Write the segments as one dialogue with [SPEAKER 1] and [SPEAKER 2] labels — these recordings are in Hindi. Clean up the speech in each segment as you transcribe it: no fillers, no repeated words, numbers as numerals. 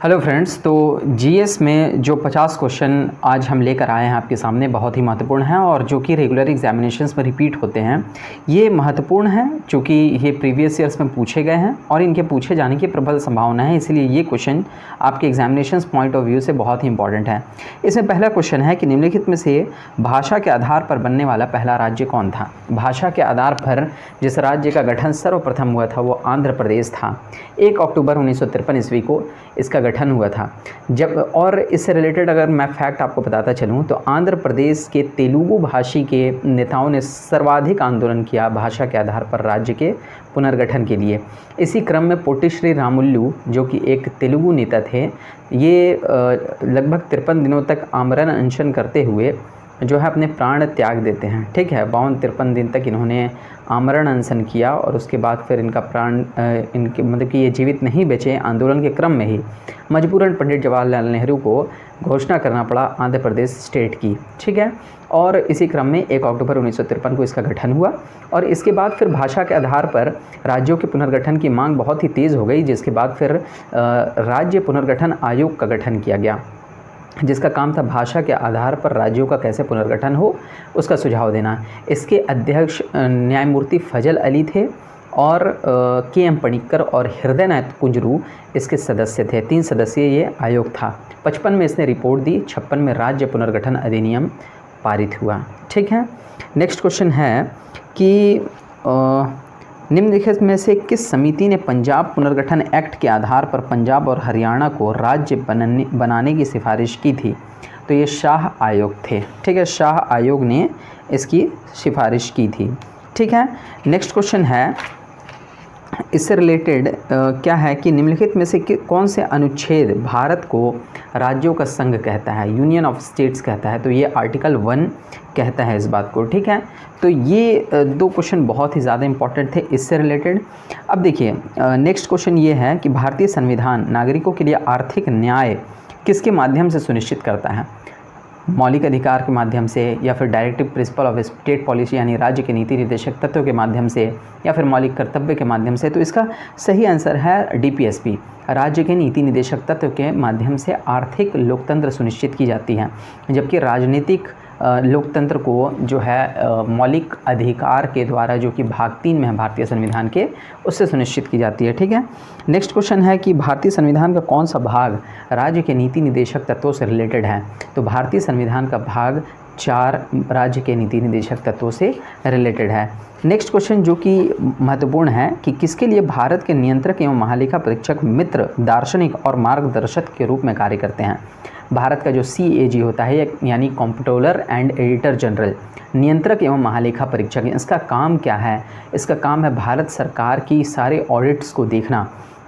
[SPEAKER 1] हेलो फ्रेंड्स, तो जीएस में जो 50 क्वेश्चन आज हम लेकर आए हैं आपके सामने बहुत ही महत्वपूर्ण हैं और जो कि रेगुलर एग्जामिनेशंस में रिपीट होते हैं। ये महत्वपूर्ण हैं क्योंकि ये प्रीवियस ईयर्स में पूछे गए हैं और इनके पूछे जाने की प्रबल संभावना है, इसलिए ये क्वेश्चन आपके एग्जामिनेशंस पॉइंट ऑफ व्यू से बहुत ही इंपॉर्टेंट है। इसमें पहला क्वेश्चन है कि निम्नलिखित में से भाषा के आधार पर बनने वाला पहला राज्य कौन था। भाषा के आधार पर जिस राज्य का गठन सर्वप्रथम हुआ था वो आंध्र प्रदेश था। 1 अक्टूबर 1953 ईस्वी को इसका गठन हुआ था। जब और इससे रिलेटेड अगर मैं फैक्ट आपको बताता चलूँ तो आंध्र प्रदेश के तेलुगु भाषी के नेताओं ने सर्वाधिक आंदोलन किया भाषा के आधार पर राज्य के पुनर्गठन के लिए। इसी क्रम में पोटी श्री रामुलु जो कि एक तेलुगु नेता थे, ये लगभग 53 दिनों तक आमरण अनशन करते हुए जो है अपने प्राण त्याग देते हैं। ठीक है, 52-53 दिन तक इन्होंने आमरण अनशन किया और उसके बाद फिर इनका प्राण इनके मतलब कि ये जीवित नहीं बचे। आंदोलन के क्रम में ही मजबूरन पंडित जवाहरलाल नेहरू को घोषणा करना पड़ा आंध्र प्रदेश स्टेट की। ठीक है, और इसी क्रम में 1 अक्टूबर 1953 को इसका गठन हुआ और इसके बाद फिर भाषा के आधार पर राज्यों के पुनर्गठन की मांग बहुत ही तेज़ हो गई, जिसके बाद फिर राज्य पुनर्गठन आयोग का गठन किया गया, जिसका काम था भाषा के आधार पर राज्यों का कैसे पुनर्गठन हो उसका सुझाव देना। इसके अध्यक्ष न्यायमूर्ति फजल अली थे और के.एम. पणिक्कर और हृदयनाथ कुंजरू इसके सदस्य थे। 3 सदस्यीय ये आयोग था। 55 में इसने रिपोर्ट दी, 56 में राज्य पुनर्गठन अधिनियम पारित हुआ। ठीक है, नेक्स्ट क्वेश्चन है कि निम्नलिखित में से किस समिति ने पंजाब पुनर्गठन एक्ट के आधार पर पंजाब और हरियाणा को राज्य बनाने की सिफारिश की थी। तो ये शाह आयोग थे। ठीक है, शाह आयोग ने इसकी सिफारिश की थी। ठीक है, नेक्स्ट क्वेश्चन है इससे रिलेटेड क्या है कि निम्नलिखित में से कौन से अनुच्छेद भारत को राज्यों का संघ कहता है, यूनियन ऑफ स्टेट्स कहता है। तो ये आर्टिकल 1 कहता है इस बात को। ठीक है, तो ये 2 क्वेश्चन बहुत ही ज़्यादा इंपॉर्टेंट थे इससे रिलेटेड। अब देखिए नेक्स्ट क्वेश्चन ये है कि भारतीय संविधान नागरिकों के लिए आर्थिक न्याय किसके माध्यम से सुनिश्चित करता है। मौलिक अधिकार के माध्यम से, या फिर directive principle of state policy यानी राज्य के नीति निर्देशक तत्वों के माध्यम से, या फिर मौलिक कर्तव्य के माध्यम से। तो इसका सही आंसर है डीपीएसपी, राज्य के नीति निर्देशक तत्व के माध्यम से आर्थिक लोकतंत्र सुनिश्चित की जाती है, जबकि राजनीतिक लोकतंत्र को जो है मौलिक अधिकार के द्वारा जो कि भाग 3 में है भारतीय संविधान के, उससे सुनिश्चित की जाती है। ठीक है, नेक्स्ट क्वेश्चन है कि भारतीय संविधान का कौन सा भाग राज्य के नीति निर्देशक तत्वों से रिलेटेड है। तो भारतीय संविधान का भाग 4 राज्य के नीति निर्देशक तत्वों से रिलेटेड है। नेक्स्ट क्वेश्चन जो कि महत्वपूर्ण है कि किसके लिए भारत के नियंत्रक एवं महालेखा परीक्षक मित्र, दार्शनिक और मार्गदर्शक के रूप में कार्य करते हैं। भारत का जो CAG होता है यानी कंप्ट्रोलर एंड एडिटर जनरल, नियंत्रक एवं महालेखा परीक्षक, इसका काम क्या है। इसका काम है भारत सरकार की सारे ऑडिट्स को देखना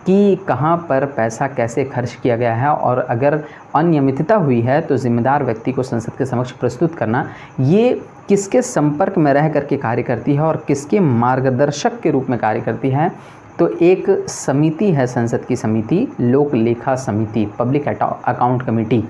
[SPEAKER 1] कि कहाँ पर पैसा कैसे खर्च किया गया है और अगर अनियमितता हुई है तो जिम्मेदार व्यक्ति को संसद के समक्ष प्रस्तुत करना। ये किसके संपर्क में रह करके कार्य करती है और किसके मार्गदर्शक के रूप में कार्य करती है। तो एक समिति है संसद की समिति, लोक लेखा समिति, पब्लिक अकाउंट कमेटी।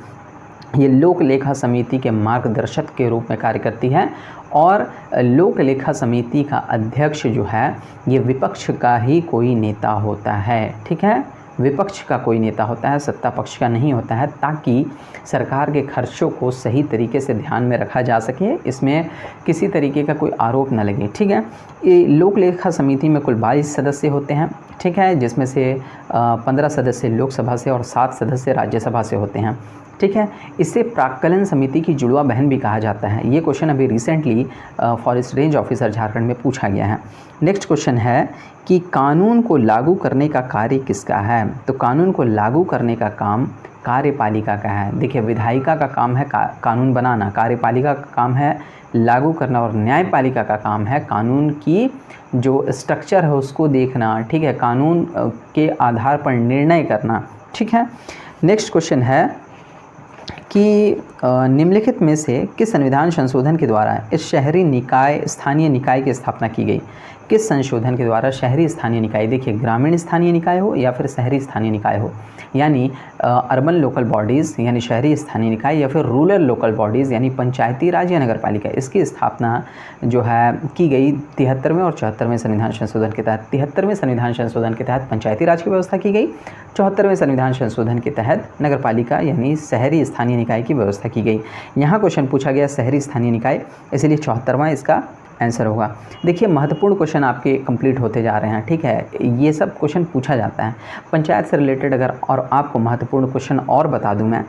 [SPEAKER 1] ये लोक लेखा समिति के मार्गदर्शक के रूप में कार्य करती है और लोक लेखा समिति का अध्यक्ष जो है ये विपक्ष का ही कोई नेता होता है। ठीक है, विपक्ष का कोई नेता होता है, सत्ता पक्ष का नहीं होता है, ताकि सरकार के खर्चों को सही तरीके से ध्यान में रखा जा सके, इसमें किसी तरीके का कोई आरोप न लगे। ठीक है, ये लोक लेखा समिति में कुल 22 सदस्य होते हैं। ठीक है, जिसमें से 15 सदस्य लोकसभा से और 7 सदस्य राज्यसभा से होते हैं। ठीक है, इसे प्राक्कलन समिति की जुड़वा बहन भी कहा जाता है। ये क्वेश्चन अभी recently forest range officer Jharkhand में पूछा गया है। नेक्स्ट क्वेश्चन है कि कानून को लागू करने का कार्य किसका है। तो कानून को लागू करने का काम कार्यपालिका का है। देखिए, विधायिका का काम है कानून बनाना, कार्यपालिका का काम है लागू करना और न्यायपालिका का काम है कानून की जो स्ट्रक्चर है उसको देखना। ठीक है, कानून के आधार पर निर्णय करना। ठीक है, नेक्स्ट क्वेश्चन है कि निम्नलिखित में से किस संविधान संशोधन के द्वारा इस शहरी निकाय स्थानीय निकाय की स्थापना की गई। किस संशोधन के द्वारा शहरी स्थानीय निकाय, देखिए ग्रामीण स्थानीय निकाय हो या फिर शहरी स्थानीय निकाय हो, यानी अर्बन लोकल बॉडीज़ यानी शहरी स्थानीय निकाय या फिर रूरल लोकल बॉडीज़ यानी पंचायती राज या नगर पालिका, इसकी स्थापना जो है की गई 73वें और 74वें संविधान संशोधन के तहत। 73वें संविधान संशोधन के तहत पंचायती राज की व्यवस्था की गई, 74वें संविधान संशोधन के तहत नगर पालिका यानी शहरी स्थानीय निकाय की व्यवस्था की गई। यहाँ क्वेश्चन पूछा गया शहरी स्थानीय निकाय, इसलिए 74वां इसका आंसर होगा। देखिए महत्वपूर्ण क्वेश्चन आपके कंप्लीट होते जा रहे हैं, ठीक है, ये सब क्वेश्चन पूछा जाता है पंचायत से रिलेटेड। अगर और आपको महत्वपूर्ण क्वेश्चन और बता दूं मैं,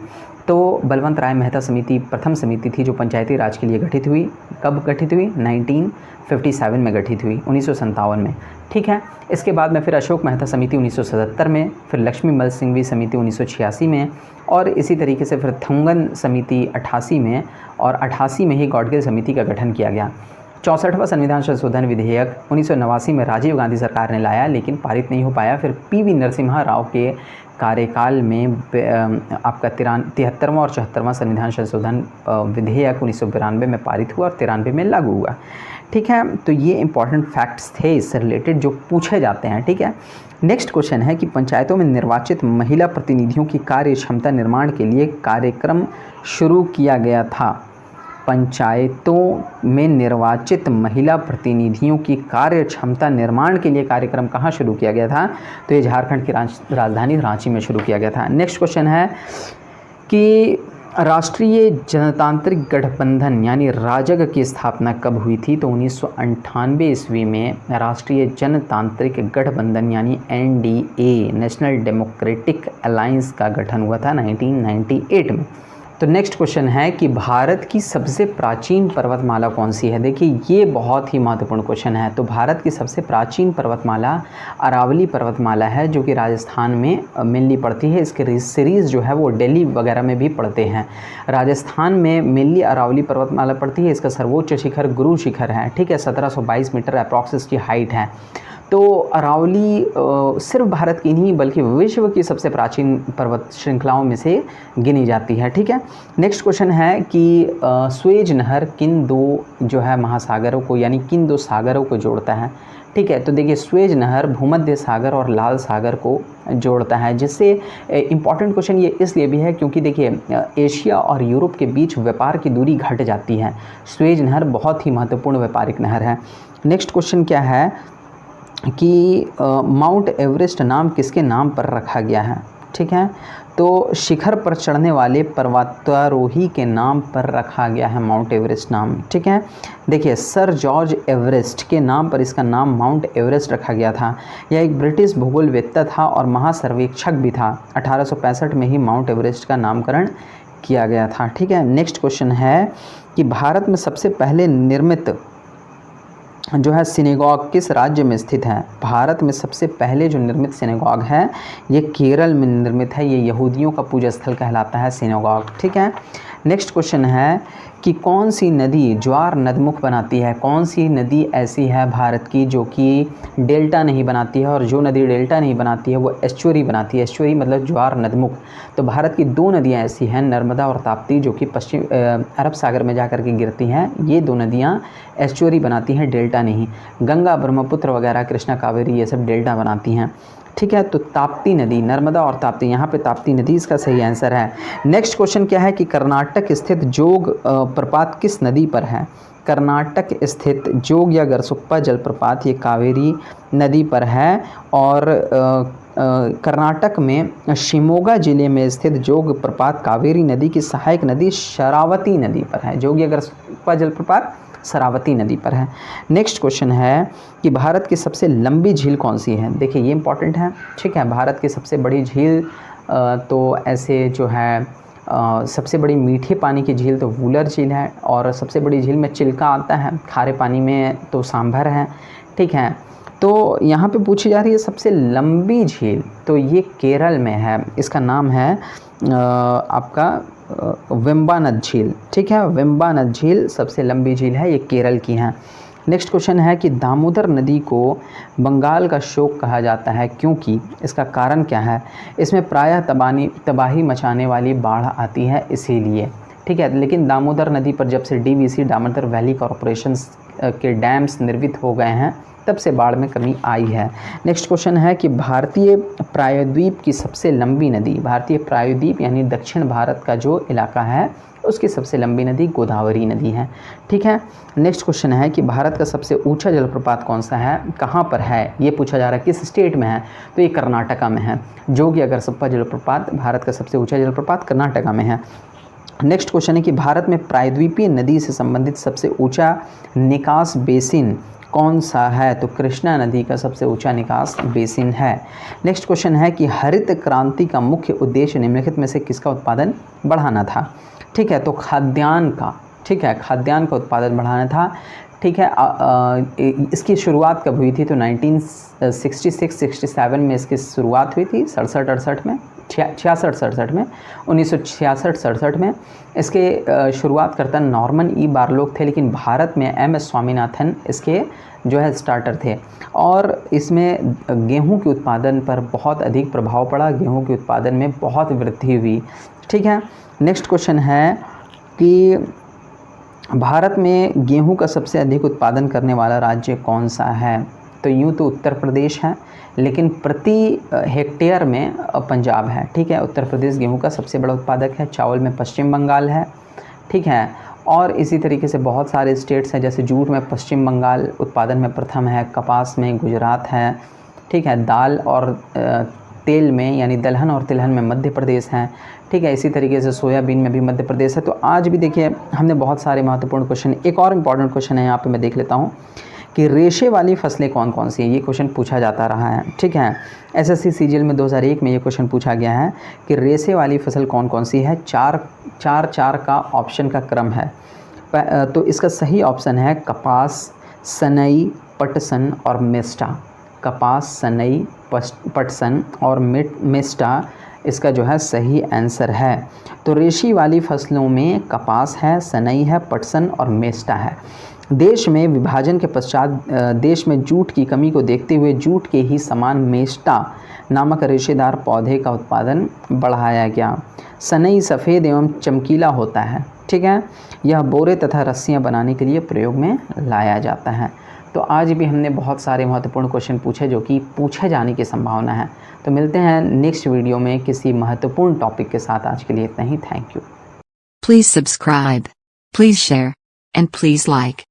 [SPEAKER 1] तो बलवंत राय मेहता समिति प्रथम समिति थी जो पंचायती राज के लिए गठित हुई। कब गठित हुई? 1957 में गठित हुई, 1957 में, ठीक है। इसके बाद में फिर अशोक मेहता समिति 1977 में, फिर लक्ष्मी मल सिंघवी समिति 1986 में, और इसी तरीके से फिर थुंगन समिति 88 में, और 88 में ही गॉडगिल समिति का गठन किया गया। 64वां संविधान संशोधन विधेयक 1989 में राजीव गांधी सरकार ने लाया, लेकिन पारित नहीं हो पाया। फिर पीवी नरसिम्हा राव के कार्यकाल में आपका 73वां और 74वां संविधान संशोधन विधेयक 1992 में पारित हुआ और 93 में लागू हुआ, ठीक है। तो ये इंपॉर्टेंट फैक्ट्स थे इससे रिलेटेड जो पूछे जाते हैं, ठीक है। नेक्स्ट क्वेश्चन है कि पंचायतों में निर्वाचित महिला प्रतिनिधियों की कार्य क्षमता निर्माण के लिए कार्यक्रम शुरू किया गया था। पंचायतों में निर्वाचित महिला प्रतिनिधियों की कार्य क्षमता निर्माण के लिए कार्यक्रम कहाँ शुरू किया गया था? तो ये झारखंड की राजधानी रांची में शुरू किया गया था। नेक्स्ट क्वेश्चन है कि राष्ट्रीय जनतांत्रिक गठबंधन यानी राजग की स्थापना कब हुई थी? तो 1998 ईस्वी में राष्ट्रीय जनतांत्रिक गठबंधन यानी NDA नेशनल डेमोक्रेटिक अलायंस का गठन हुआ था 1998 में। तो नेक्स्ट क्वेश्चन है कि भारत की सबसे प्राचीन पर्वतमाला कौन सी है? देखिए ये बहुत ही महत्वपूर्ण क्वेश्चन है। तो भारत की सबसे प्राचीन पर्वतमाला अरावली पर्वतमाला है, जो कि राजस्थान में मेनली पड़ती है। इसके सीरीज़ जो है वो दिल्ली वगैरह में भी पड़ते हैं। राजस्थान में मेनली अरावली पर्वतमाला पड़ती है। इसका सर्वोच्च शिखर गुरु शिखर है, ठीक है, 1722 मीटर अप्रॉक्स इसकी हाइट है। तो अरावली सिर्फ भारत की नहीं बल्कि विश्व की सबसे प्राचीन पर्वत श्रृंखलाओं में से गिनी जाती है, ठीक है। नेक्स्ट क्वेश्चन है कि स्वेज नहर किन दो जो है महासागरों को यानी किन दो सागरों को जोड़ता है? ठीक है, तो देखिए स्वेज नहर भूमध्य सागर और लाल सागर को जोड़ता है, जिससे इम्पॉर्टेंट क्वेश्चन ये इसलिए भी है क्योंकि देखिए एशिया और यूरोप के बीच व्यापार की दूरी घट जाती है। स्वेज नहर बहुत ही महत्वपूर्ण व्यापारिक नहर है। नेक्स्ट क्वेश्चन क्या है कि माउंट एवरेस्ट नाम किसके नाम पर रखा गया है? ठीक है, तो शिखर पर चढ़ने वाले पर्वतारोही के नाम पर रखा गया है माउंट एवरेस्ट नाम, ठीक है। देखिए सर जॉर्ज एवरेस्ट के नाम पर इसका नाम माउंट एवरेस्ट रखा गया था। यह एक ब्रिटिश भूगोलवेत्ता था और महासर्वेक्षक भी था। 1865 में ही माउंट एवरेस्ट का नामकरण किया गया था, ठीक है। नेक्स्ट क्वेश्चन है कि भारत में सबसे पहले निर्मित जो है सिनेगॉग किस राज्य में स्थित है? भारत में सबसे पहले जो निर्मित सिनेगॉग है ये केरल में निर्मित है। ये यहूदियों का पूजा स्थल कहलाता है सिनेगॉग, ठीक है। नेक्स्ट क्वेश्चन है कि कौन सी नदी ज्वार नदमुख बनाती है? कौन सी नदी ऐसी है भारत की जो कि डेल्टा नहीं बनाती है, और जो नदी डेल्टा नहीं बनाती है वो एस्चुरी बनाती है। एस्चुरी मतलब ज्वार नदमुख। तो भारत की दो नदियां ऐसी हैं, नर्मदा और ताप्ती, जो कि पश्चिम अरब सागर में जाकर के गिरती हैं। ये दो नदियां एस्चुरी बनाती हैं, डेल्टा नहीं। गंगा ब्रह्मपुत्र वगैरह कृष्णा कावेरी ये सब डेल्टा बनाती हैं, ठीक है। तो ताप्ती नदी, नर्मदा और ताप्ती, यहाँ पे ताप्ती नदी इसका सही आंसर है। नेक्स्ट क्वेश्चन क्या है कि कर्नाटक स्थित जोग प्रपात किस नदी पर है? कर्नाटक स्थित जोग या गरसुप्पा जलप्रपात ये कावेरी नदी पर है, और कर्नाटक में शिमोगा जिले में स्थित जोग प्रपात कावेरी नदी की सहायक नदी शरावती नदी पर है। जोग या गरसुप्पा जलप्रपात शरावती नदी पर है। नेक्स्ट क्वेश्चन है कि भारत की सबसे लंबी झील कौन सी है? देखिए ये इंपॉर्टेंट है, ठीक है। भारत की सबसे बड़ी झील तो ऐसे जो है सबसे बड़ी मीठे पानी की झील तो वूलर झील है, और सबसे बड़ी झील में चिल्का आता है। खारे पानी में तो सांभर है, ठीक है। तो यहाँ पे पूछी जा रही है सबसे लंबी झील, तो ये केरल में है। इसका नाम है आपका वेम्बानद झील, ठीक है। वेम्बानद झील सबसे लंबी झील है, ये केरल की है। नेक्स्ट क्वेश्चन है कि दामोदर नदी को बंगाल का शोक कहा जाता है क्योंकि इसका कारण क्या है? इसमें प्रायः तबाही मचाने वाली बाढ़ आती है इसीलिए, ठीक है। लेकिन दामोदर नदी पर जब से DVC दामोदर वैली कॉरपोरेशन के डैम्स निर्मित हो गए हैं तब से बाढ़ में कमी आई है। नेक्स्ट क्वेश्चन है कि भारतीय प्रायद्वीप की सबसे लंबी नदी, भारतीय प्रायद्वीप यानी दक्षिण भारत का जो इलाका है उसकी सबसे लंबी नदी गोदावरी नदी है। ठीक है। नेक्स्ट क्वेश्चन है कि भारत का सबसे ऊंचा जलप्रपात कौन सा है, कहाँ पर है, ये पूछा जा रहा है किस स्टेट में है, तो ये कर्नाटका में है। जोगी अगरसप्पा जलप्रपात भारत का सबसे ऊंचा जलप्रपात कर्नाटका में है। नेक्स्ट क्वेश्चन है कि भारत में प्रायद्वीपीय नदी से संबंधित सबसे ऊंचा निकास बेसिन कौन सा है, तो कृष्णा नदी का सबसे ऊंचा निकास बेसिन है। नेक्स्ट क्वेश्चन है कि हरित क्रांति का मुख्य उद्देश्य निम्नलिखित में से किसका उत्पादन बढ़ाना था। ठीक है, तो खाद्यान्न का, ठीक है, खाद्यान्न का उत्पादन बढ़ाना था। ठीक है। इसकी शुरुआत कब हुई थी, तो 1966-67 में इसकी शुरुआत हुई थी, 67-68 में, 66-67 में, 1966-67 में इसके शुरुआतकर्ता नॉर्मन ई बारलोग थे, लेकिन भारत में एम.एस. स्वामीनाथन इसके जो है स्टार्टर थे। और इसमें गेहूं के उत्पादन पर बहुत अधिक प्रभाव पड़ा, गेहूं के उत्पादन में बहुत वृद्धि हुई। ठीक है। नेक्स्ट क्वेश्चन है कि भारत में गेहूं का सबसे अधिक उत्पादन करने वाला राज्य कौन सा है, तो यूँ तो उत्तर प्रदेश है, लेकिन प्रति हेक्टेयर में पंजाब है। ठीक है। उत्तर प्रदेश गेहूं का सबसे बड़ा उत्पादक है। चावल में पश्चिम बंगाल है। ठीक है। और इसी तरीके से बहुत सारे स्टेट्स हैं, जैसे जूट में पश्चिम बंगाल उत्पादन में प्रथम है, कपास में गुजरात है। ठीक है। दाल और तेल में यानी दलहन और तिलहन में मध्य प्रदेश है। ठीक है। इसी तरीके से सोयाबीन में भी मध्य प्रदेश है। तो आज भी देखिए हमने बहुत सारे महत्वपूर्ण क्वेश्चन, एक और इम्पॉर्टेंट क्वेश्चन है यहाँ पे मैं देख लेता हूँ कि रेशे वाली फसलें कौन कौन सी हैं, ये क्वेश्चन पूछा जाता रहा है। ठीक है। एसएससी सीजीएल में 2001 में ये क्वेश्चन पूछा गया है कि रेशे वाली फसल कौन कौन सी है। चार का ऑप्शन का क्रम है। तो इसका सही ऑप्शन है कपास, सनई, पटसन और मेस्टा। कपास, सनई, पटसन और मेस्टा इसका जो है सही आंसर है। तो रेशे वाली फसलों में कपास है, सनई है, पटसन और मेस्टा है। देश में विभाजन के पश्चात देश में जूट की कमी को देखते हुए जूट के ही समान मेस्टा नामक रेशेदार पौधे का उत्पादन बढ़ाया गया। सनई सफ़ेद एवं चमकीला होता है। ठीक है। यह बोरे तथा रस्सियां बनाने के लिए प्रयोग में लाया जाता है। तो आज भी हमने बहुत सारे महत्वपूर्ण क्वेश्चन पूछे जो कि पूछे जाने की संभावना है। तो मिलते हैं नेक्स्ट वीडियो में किसी महत्वपूर्ण टॉपिक के साथ। आज के लिए इतना ही। Thank you.
[SPEAKER 2] Please subscribe, please share, and please like.